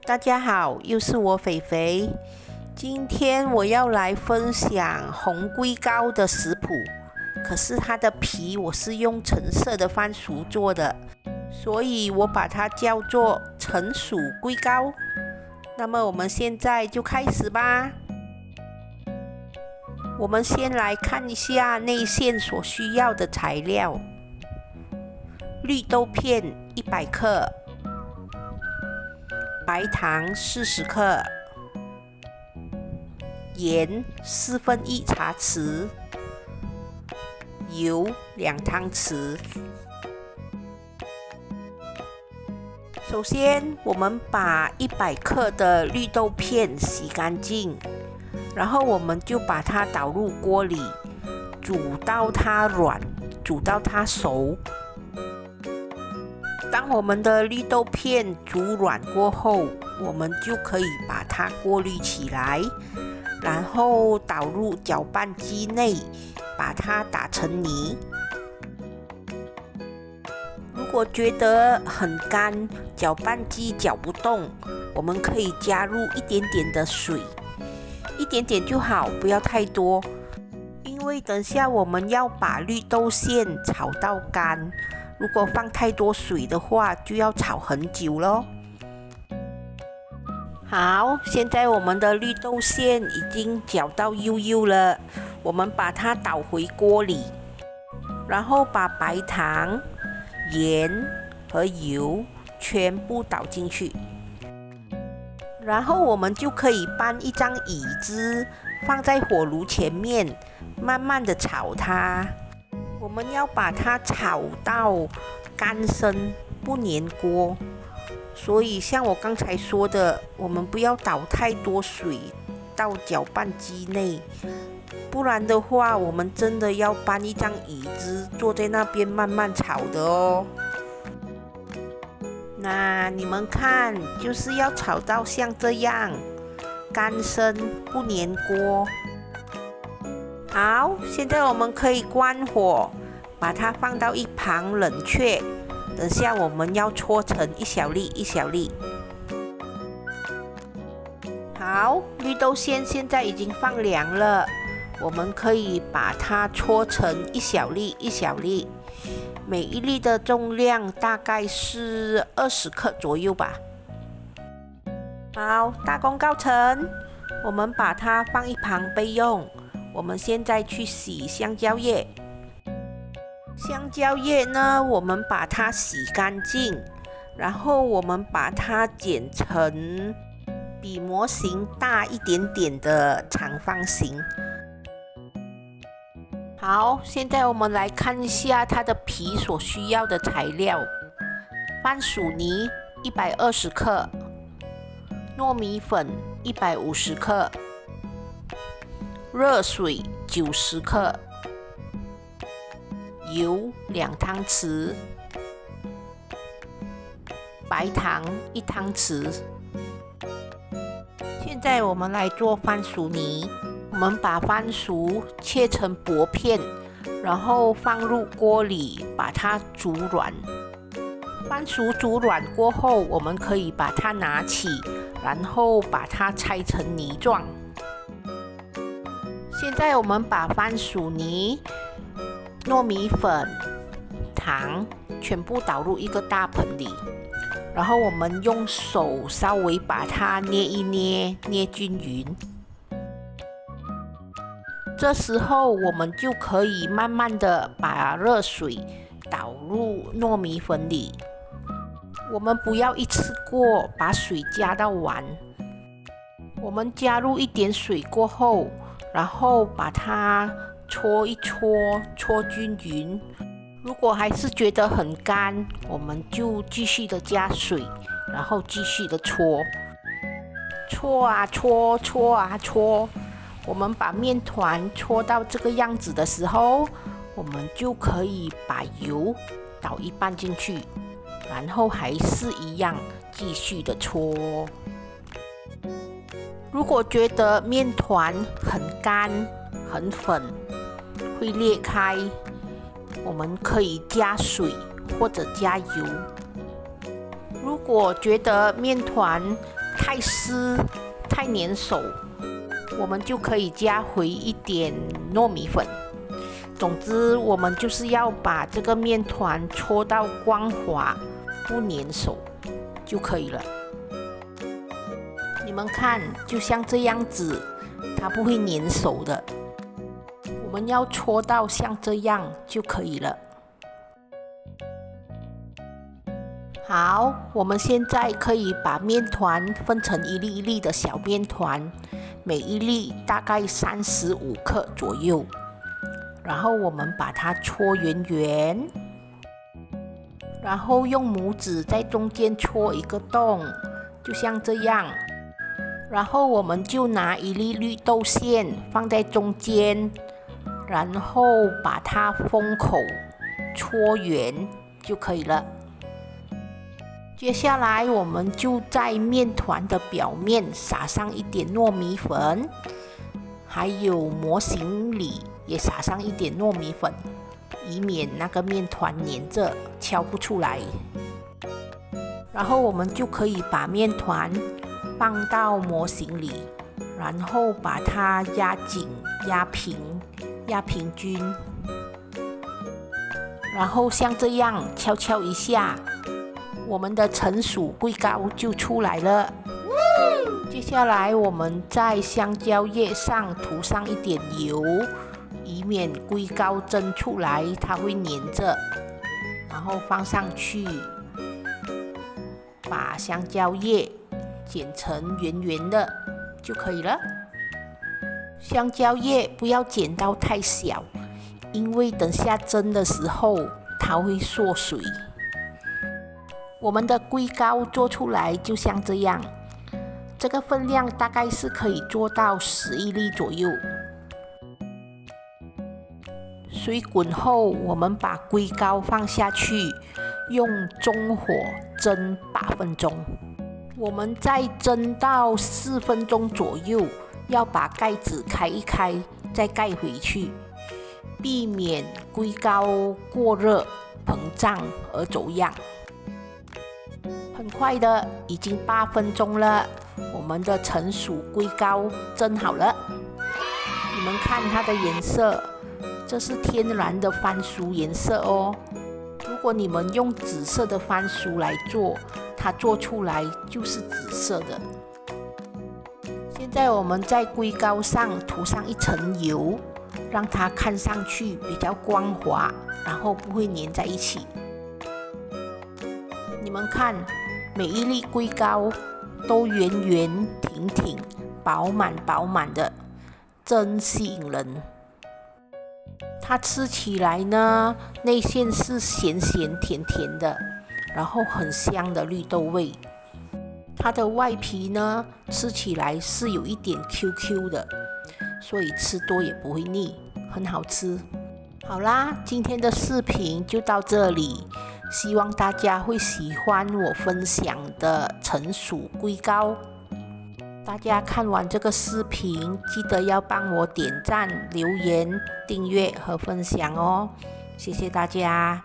大家好，又是我肥肥。今天我要来分享红龟糕的食谱，可是它的皮我是用橙色的番薯做的，所以我把它叫做橙薯龟糕。那么我们现在就开始吧。我们先来看一下内馅所需要的材料：绿豆片100克。白糖40克，盐1/4茶匙，油2汤匙。首先，我们把100克的绿豆片洗干净，然后我们就把它倒入锅里，煮到它软，煮到它熟。当我们的绿豆片煮软过后，我们就可以把它过滤起来，然后倒入搅拌机内，把它打成泥。如果觉得很干，搅拌机搅不动，我们可以加入一点点的水，一点点就好，不要太多，因为等下我们要把绿豆馅炒到干。如果放太多水的话，就要炒很久咯。好，现在我们的绿豆馅已经搅到幼幼了，我们把它倒回锅里，然后把白糖、盐和油全部倒进去，然后我们就可以搬一张椅子放在火炉前面，慢慢的炒它。我们要把它炒到干身，不粘锅。所以像我刚才说的，我们不要倒太多水到搅拌机内，不然的话，我们真的要搬一张椅子坐在那边慢慢炒的哦。那你们看，就是要炒到像这样，干身不粘锅。好，现在我们可以关火，把它放到一旁冷却。等下我们要搓成一小粒一小粒。好，绿豆馅现在已经放凉了，我们可以把它搓成一小粒一小粒，每一粒的重量大概是20克左右吧。好，大功告成，我们把它放一旁备用。我们现在去洗香蕉叶。香蕉叶呢，我们把它洗干净，然后我们把它剪成比模型大一点点的长方形。好，现在我们来看一下它的皮所需要的材料：番薯泥120克，糯米粉150克。热水90克，油2汤匙，白糖1汤匙。现在我们来做番薯泥，我们把番薯切成薄片，然后放入锅里，把它煮软。番薯煮软过后，我们可以把它拿起，然后把它拆成泥状。现在我们把番薯泥、糯米粉、糖全部倒入一个大盆里，然后我们用手稍微把它捏一捏，捏均匀。这时候我们就可以慢慢的把热水倒入糯米粉里，我们不要一次过把水加到完。我们加入一点水过后，然后把它搓一搓，搓均匀。如果还是觉得很干，我们就继续的加水，然后继续的搓，搓啊搓，搓啊搓。我们把面团搓到这个样子的时候，我们就可以把油倒一半进去，然后还是一样继续的搓。如果觉得面团很干、很粉，会裂开，我们可以加水或者加油。如果觉得面团太湿、太粘手，我们就可以加回一点糯米粉。总之，我们就是要把这个面团搓到光滑、不粘手就可以了。你们看，就像这样子，它不会粘手的。我们要搓到像这样就可以了。好，我们现在可以把面团分成一粒一粒的小面团，每一粒大概35克左右。然后我们把它搓圆圆，然后用拇指在中间戳一个洞，就像这样。然后我们就拿一粒绿豆馅放在中间，然后把它封口搓圆就可以了。接下来我们就在面团的表面撒上一点糯米粉，还有模型里也撒上一点糯米粉，以免那个面团粘着敲不出来。然后我们就可以把面团放到模型里，然后把它压紧、压平、压平均，然后像这样敲敲一下，我们的成薯桂糕就出来了。接下来我们在香蕉叶上涂上一点油，以免桂糕蒸出来它会粘着。然后放上去，把香蕉叶剪成圆圆的就可以了。香蕉叶不要剪到太小，因为等下蒸的时候它会缩水。我们的桂糕做出来就像这样，这个分量大概是可以做到11粒左右。水滚后，我们把桂糕放下去，用中火蒸8分钟。我们再蒸到4分钟左右，要把盖子开一开，再盖回去，避免桂糕过热膨胀而走样。很快的，已经8分钟了，我们的成薯桂糕蒸好了。你们看它的颜色，这是天然的番薯颜色哦。如果你们用紫色的番薯来做，它做出来就是紫色的。现在我们在桂糕上涂上一层油，让它看上去比较光滑，然后不会粘在一起。你们看，每一粒桂糕都圆圆挺挺、饱满饱满的，真吸引人。它吃起来呢，内馅是咸咸甜甜的，然后很香的绿豆味。它的外皮呢，吃起来是有一点 QQ 的，所以吃多也不会腻，很好吃。好啦，今天的视频就到这里，希望大家会喜欢我分享的成薯桂糕。大家看完这个视频，记得要帮我点赞、留言、订阅和分享哦，谢谢大家。